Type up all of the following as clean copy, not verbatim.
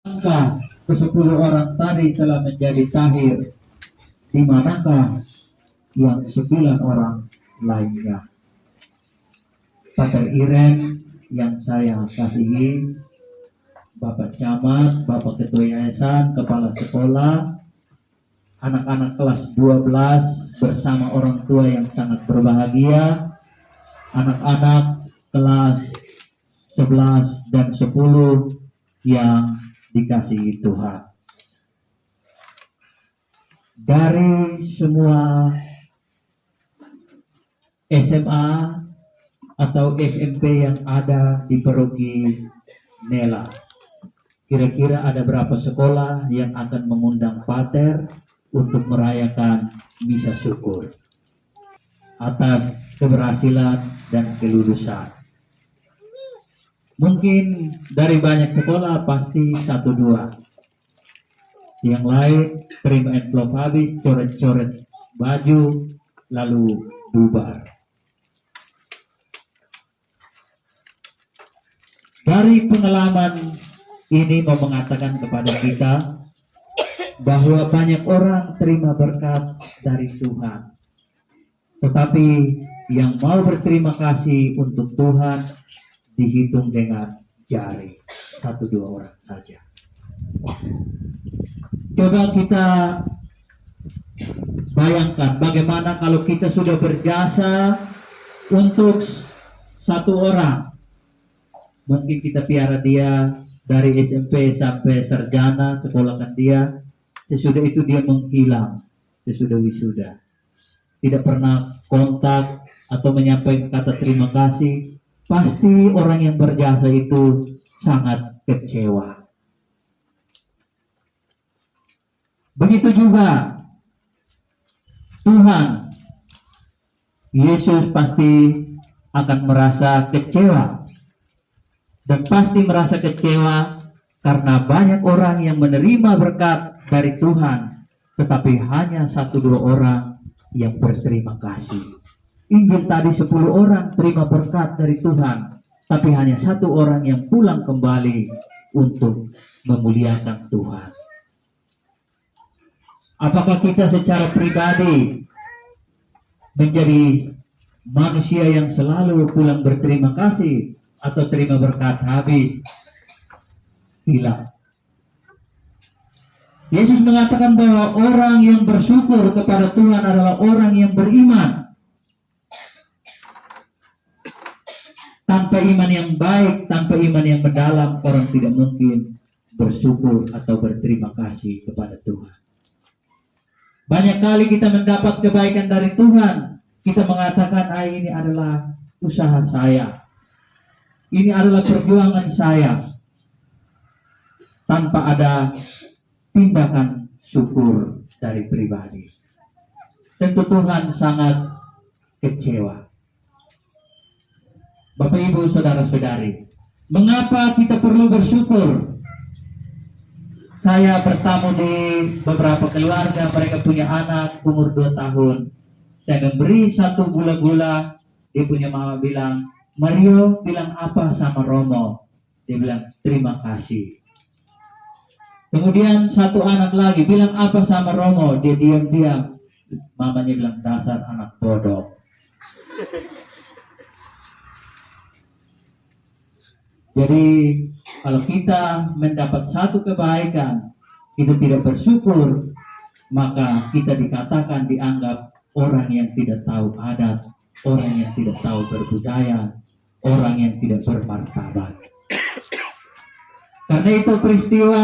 Angka ke-10 orang tadi telah menjadi tahir, di manakah yang 9 orang lainnya? Pater Iren yang saya kasihi, Bapak Camat, Bapak Ketua Yayasan, Kepala Sekolah, anak-anak kelas 12 bersama orang tua yang sangat berbahagia, anak-anak kelas 11 dan 10 yang dikasihi Tuhan. Dari semua SMA atau SMP yang ada di Paroki Nela, kira-kira ada berapa sekolah yang akan mengundang Pater untuk merayakan misa syukur atas keberhasilan dan kelulusan? Mungkin dari banyak sekolah pasti 1-2. Yang lain terima envelope habis, coret-coret baju, lalu bubar. Dari pengalaman ini mau mengatakan kepada kita bahwa banyak orang terima berkat dari Tuhan, tetapi yang mau berterima kasih untuk Tuhan dihitung dengan jari, 1-2 orang saja. Coba kita bayangkan bagaimana kalau kita sudah berjasa untuk 1 orang. Mungkin kita piara dia dari SMP sampai sarjana, sekolahkan dia. Sesudah itu dia menghilang, sesudah wisuda. Tidak pernah kontak atau menyampaikan kata terima kasih. Pasti orang yang berjasa itu sangat kecewa. Begitu juga Tuhan Yesus pasti akan merasa kecewa, dan pasti merasa kecewa karena banyak orang yang menerima berkat dari Tuhan, tetapi hanya 1-2 orang yang berterima kasih. Injil tadi 10 orang terima berkat dari Tuhan, tapi hanya 1 orang yang pulang kembali untuk memuliakan Tuhan. Apakah kita secara pribadi menjadi manusia yang selalu pulang berterima kasih atau terima berkat habis hilang? Yesus mengatakan bahwa orang yang bersyukur kepada Tuhan adalah orang yang beriman. Tanpa iman yang baik, tanpa iman yang mendalam, orang tidak mungkin bersyukur atau berterima kasih kepada Tuhan. Banyak kali kita mendapat kebaikan dari Tuhan, kita mengatakan, ini adalah usaha saya, ini adalah perjuangan saya, tanpa ada tindakan syukur dari pribadi. Tentu Tuhan sangat kecewa. Bapak Ibu Saudara-saudari, mengapa kita perlu bersyukur? Saya bertamu di beberapa keluarga, mereka punya anak umur 2 tahun. Saya memberi 1 gula-gula, dia punya mama bilang, Mario bilang apa sama Romo? Dia bilang, terima kasih. Kemudian 1 anak lagi bilang apa sama Romo? Dia diam-diam. Mamanya bilang, dasar anak bodoh. Jadi kalau kita mendapat 1 kebaikan, kita tidak bersyukur, maka kita dikatakan dianggap orang yang tidak tahu adat, orang yang tidak tahu berbudaya, orang yang tidak bermartabat. Karena itu peristiwa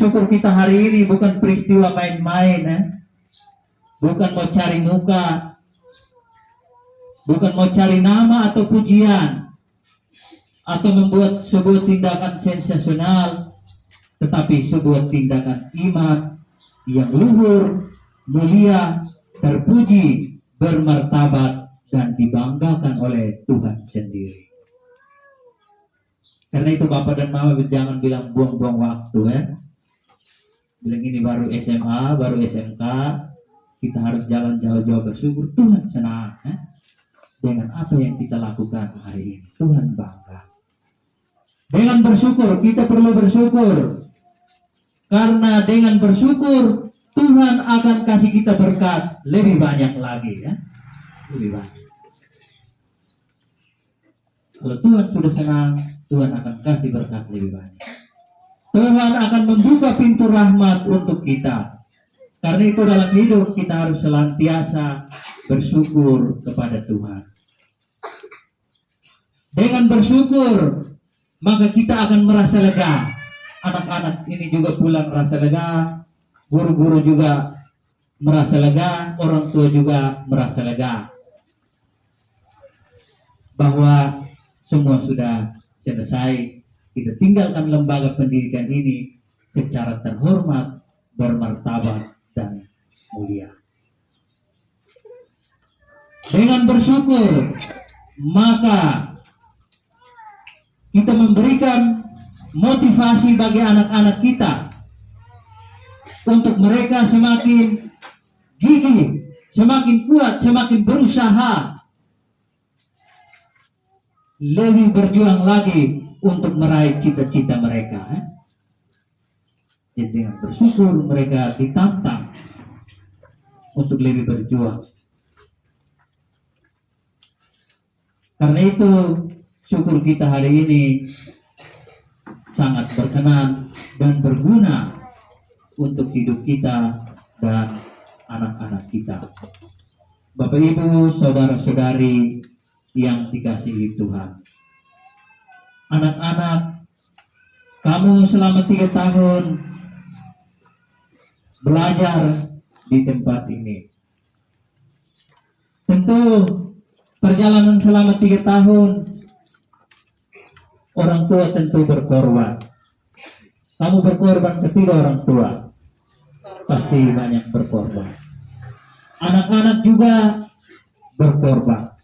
syukur kita hari ini bukan peristiwa main-main, bukan mau cari muka, bukan mau cari nama atau pujian, atau membuat sebuah tindakan sensasional, tetapi sebuah tindakan iman yang luhur, mulia, terpuji, bermartabat, dan dibanggakan oleh Tuhan sendiri. Karena itu Bapak dan Mama jangan bilang buang-buang waktu, bilang ini baru SMA, baru SMK, kita harus jalan jauh-jauh bersyukur. Tuhan senang dengan apa yang kita lakukan hari ini. Tuhan bangga. Dengan bersyukur, kita perlu bersyukur. Karena dengan bersyukur Tuhan akan kasih kita berkat lebih banyak lagi, ya. Lebih banyak. Kalau Tuhan sudah senang, Tuhan akan kasih berkat lebih banyak. Tuhan akan membuka pintu rahmat untuk kita. Karena itu dalam hidup kita harus senantiasa bersyukur kepada Tuhan. Dengan bersyukur, maka kita akan merasa lega. Anak-anak ini juga pulang merasa lega, guru-guru juga merasa lega, orang tua juga merasa lega. Bahwa semua sudah selesai, kita tinggalkan lembaga pendidikan ini secara terhormat, bermartabat, dan mulia. Dengan bersyukur, maka kita memberikan motivasi bagi anak-anak kita untuk mereka semakin gigih, semakin kuat, semakin berusaha, lebih berjuang lagi untuk meraih cita-cita mereka. Jadi dengan bersyukur mereka ditantang untuk lebih berjuang. Karena itu syukur kita hari ini sangat berkenan dan berguna untuk hidup kita dan anak-anak kita. Bapak Ibu, saudara-saudari yang dikasihi Tuhan. Anak-anak, kamu selama 3 tahun belajar di tempat ini. Tentu perjalanan selama 3 tahun orang tua tentu berkorban. Kamu berkorban ketika orang tua. Pasti banyak berkorban. Anak-anak juga berkorban.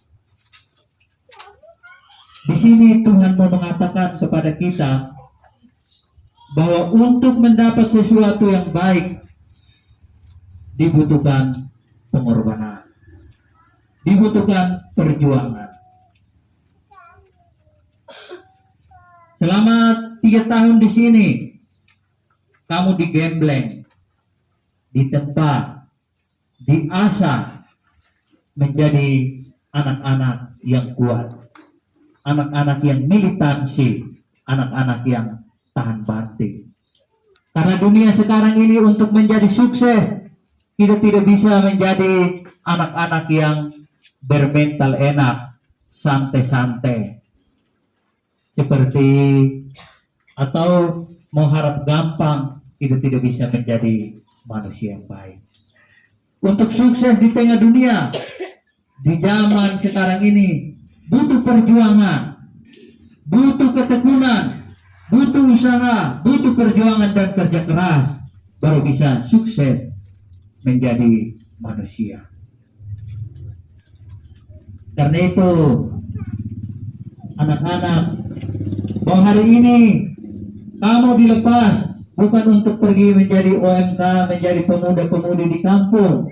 Di sini Tuhan mau mengatakan kepada kita bahwa untuk mendapat sesuatu yang baik dibutuhkan pengorbanan, dibutuhkan perjuangan. Selama 3 tahun di sini, kamu digembleng, ditempa, diasah menjadi anak-anak yang kuat, anak-anak yang militansi, anak-anak yang tahan banting. Karena dunia sekarang ini untuk menjadi sukses, kita tidak bisa menjadi anak-anak yang bermental enak, santai-santai, seperti atau mau harap gampang, kita tidak bisa menjadi manusia yang baik. Untuk sukses di tengah dunia, di zaman sekarang ini, butuh perjuangan, butuh ketekunan, butuh usaha, butuh perjuangan dan kerja keras, baru bisa sukses menjadi manusia. Karena itu, anak-anak, bahwa hari ini kamu dilepas bukan untuk pergi menjadi OMK, menjadi pemuda-pemudi di kampung,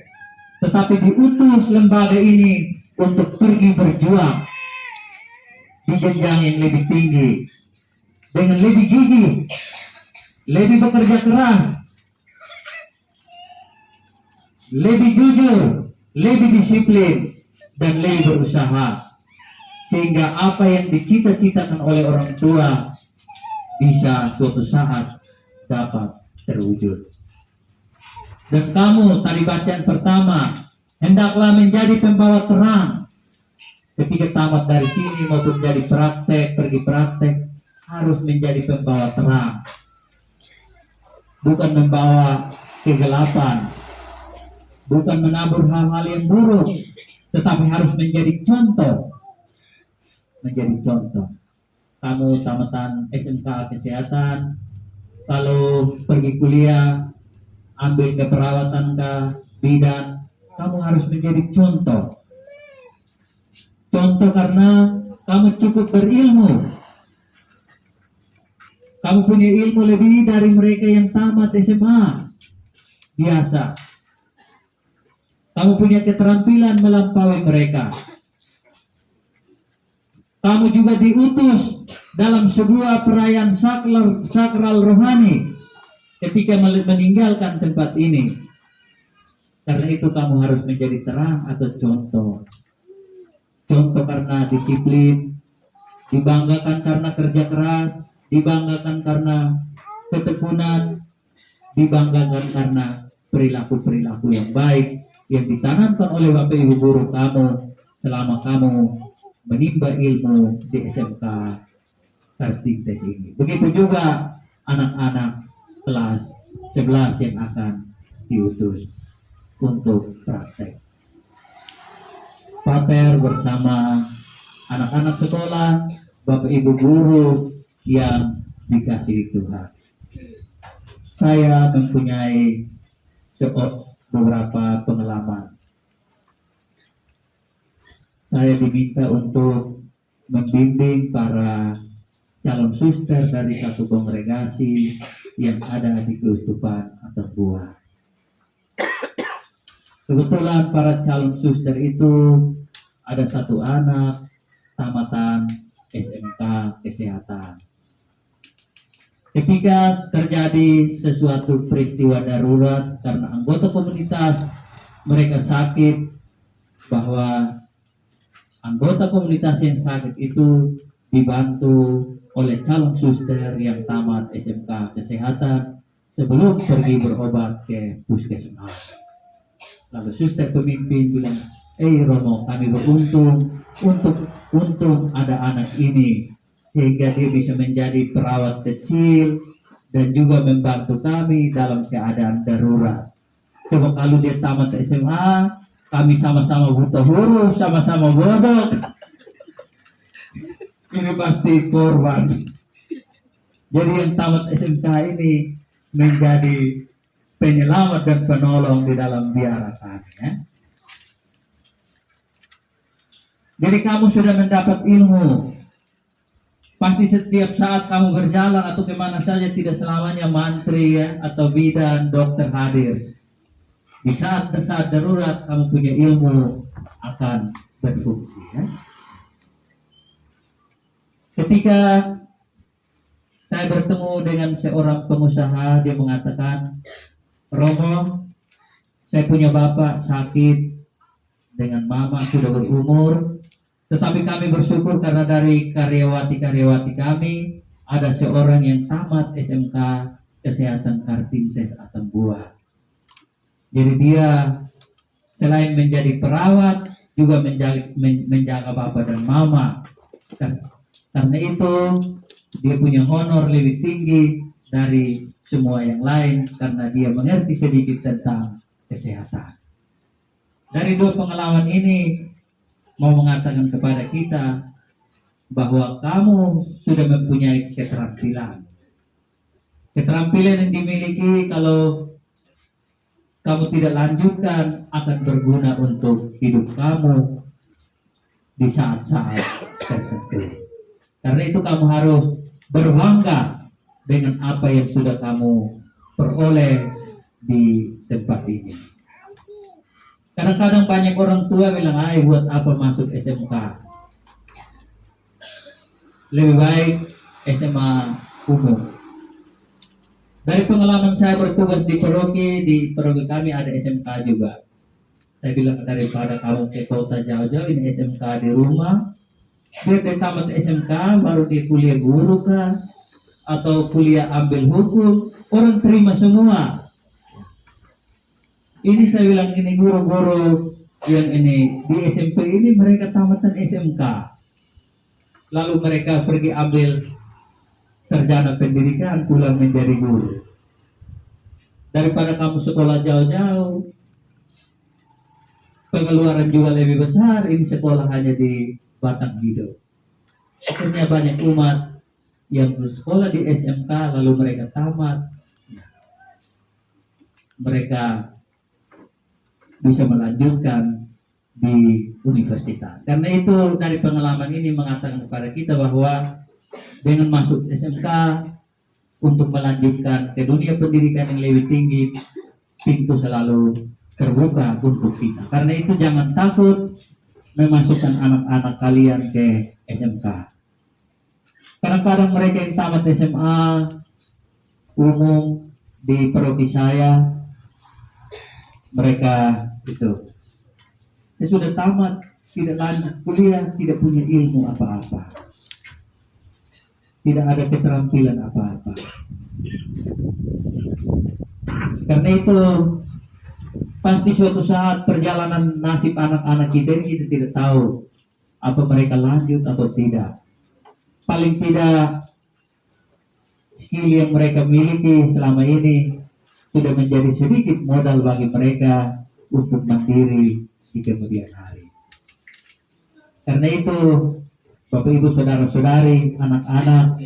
tetapi diutus lembaga ini untuk pergi berjuang di jenjang yang lebih tinggi, dengan lebih gigih, lebih bekerja keras, lebih jujur, lebih disiplin, dan lebih berusaha, sehingga apa yang dicita-citakan oleh orang tua bisa suatu saat dapat terwujud. Dan kamu, tadi bacaan pertama, hendaklah menjadi pembawa terang. Ketika tamat dari sini maupun jadi praktek, pergi praktek, harus menjadi pembawa terang, bukan membawa kegelapan, bukan menabur hal-hal yang buruk, tetapi harus menjadi contoh. Menjadi contoh. Kamu tamatan SMK kesehatan, kalau pergi kuliah, ambil keperawatan ke bidan, kamu harus menjadi contoh. Contoh karena kamu cukup berilmu. Kamu punya ilmu lebih dari mereka yang tamat SMA biasa. Kamu punya keterampilan melampaui mereka. Kamu juga diutus dalam sebuah perayaan sakral rohani ketika meninggalkan tempat ini. Karena itu kamu harus menjadi terang atau contoh. Contoh karena disiplin, dibanggakan karena kerja keras, dibanggakan karena ketekunan, dibanggakan karena perilaku-perilaku yang baik yang ditanamkan oleh Bapak Ibu guru kamu selama kamu menimba ilmu di SMK Kartintes ini. Begitu juga anak-anak kelas 11 yang akan diutus untuk praktek. Pater bersama anak-anak sekolah, Bapak Ibu guru yang dikasihi Tuhan. Saya mempunyai beberapa pengalaman. Saya diminta untuk membimbing para calon suster dari satu kongregasi yang ada di Keuskupan Atambua. Kebetulan para calon suster itu ada satu anak tamatan SMK Kesehatan. Ketika terjadi sesuatu peristiwa darurat karena anggota komunitas mereka sakit, bahwa anggota komunitas yang sakit itu dibantu oleh calon suster yang tamat SMK Kesehatan sebelum pergi berobat ke puskesmas. Lalu suster pemimpin bilang, Romo, kami beruntung untung ada anak ini sehingga dia bisa menjadi perawat kecil dan juga membantu kami dalam keadaan darurat. Coba kalau dia tamat SMA, kami sama-sama buta huruf, sama-sama bodoh. Ini pasti korban. Jadi yang tamat SMK ini menjadi penyelamat dan penolong di dalam biara kami. Ya. Jadi kamu sudah mendapat ilmu. Pasti setiap saat kamu berjalan atau kemana saja tidak selamanya mantri ya, atau bidan, dokter hadir. Di saat darurat kamu punya ilmu akan berfungsi. Ya. Ketika saya bertemu dengan seorang pengusaha, dia mengatakan, Romo, saya punya bapak sakit dengan mama sudah berumur, tetapi kami bersyukur karena dari karyawati-karyawati kami ada seorang yang tamat SMK Kesehatan Kartintes Atambua. Jadi dia selain menjadi perawat juga menjaga bapak dan mama. Karena itu dia punya honor lebih tinggi dari semua yang lain karena dia mengerti sedikit tentang kesehatan. Dari dua pengalaman ini mau mengatakan kepada kita bahwa kamu sudah mempunyai keterampilan. Keterampilan yang dimiliki kalau kamu tidak lanjutkan akan berguna untuk hidup kamu di saat-saat tertentu. Karena itu kamu harus berbangga dengan apa yang sudah kamu peroleh di tempat ini. Kadang-kadang banyak orang tua bilang, buat apa masuk SMK? Lebih baik SMA umum. Dari pengalaman saya bertugas di paroki kami ada SMK juga. Saya bilang daripada kamu ke kota jauh-jauh, ini SMK di rumah. Dia tamat SMK, baru dia kuliah guru kah? Atau kuliah ambil hukum, orang terima semua. Ini saya bilang ini guru-guru yang ini di SMP ini mereka tamatan SMK. Lalu mereka pergi ambil sarjana pendidikan pulang menjadi guru. Daripada kamu sekolah jauh-jauh, pengeluaran juga lebih besar, ini sekolah hanya di Batang Hidup. Akhirnya banyak umat yang bersekolah di SMK lalu mereka tamat. Mereka bisa melanjutkan di universitas. Karena itu dari pengalaman ini mengatakan kepada kita bahwa dengan masuk SMK untuk melanjutkan ke dunia pendidikan yang lebih tinggi, pintu selalu terbuka untuk kita. Karena itu jangan takut memasukkan anak-anak kalian ke SMK. Kadang-kadang mereka yang tamat SMA umum di paroki saya, mereka itu saya sudah tamat, tidak lanjut kuliah, tidak punya ilmu apa-apa, tidak ada keterampilan apa-apa. Karena itu pasti suatu saat perjalanan nasib anak-anak kita ini kita tidak tahu apa mereka lanjut atau tidak. Paling tidak skill yang mereka miliki selama ini sudah menjadi sedikit modal bagi mereka untuk mandiri di kemudian hari. Karena itu, Bapak Ibu saudara-saudari, anak-anak,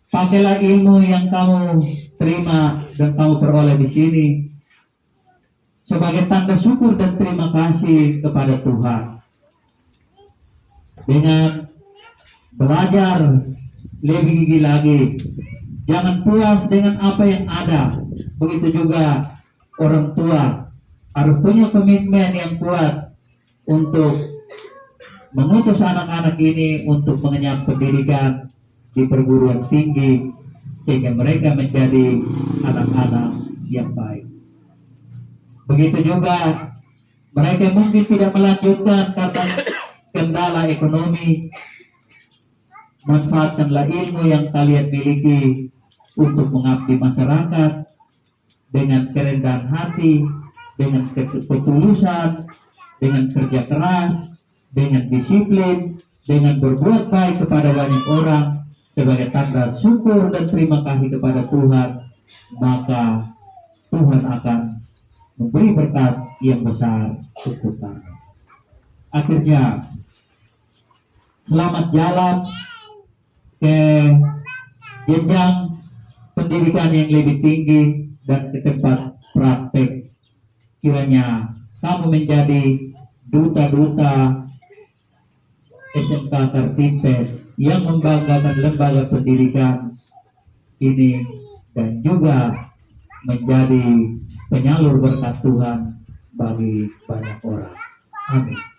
pakailah ilmu yang kamu terima dan kamu peroleh di sini sebagai tanda syukur dan terima kasih kepada Tuhan. Dengan belajar lebih gigi lagi, jangan puas dengan apa yang ada. Begitu juga orang tua harus punya komitmen yang kuat untuk mengutus anak-anak ini untuk mengenyam pendidikan di perguruan tinggi sehingga mereka menjadi anak-anak yang baik. Begitu juga mereka mungkin tidak melanjutkan karena kendala ekonomi. Manfaatkanlah ilmu yang kalian miliki untuk mengabdi masyarakat dengan kerendahan hati, dengan ketulusan, dengan kerja keras, dengan disiplin, dengan berbuat baik kepada banyak orang sebagai tanda syukur dan terima kasih kepada Tuhan, maka Tuhan akan memberi berkat yang besar untuk kita. Akhirnya, selamat jalan ke jenjang pendidikan yang lebih tinggi dan ke tempat praktek. Kiranya kamu menjadi duta-duta SMK Kartipes yang membanggakan lembaga pendidikan ini dan juga menjadi penyalur berkat Tuhan bagi banyak orang. Amin.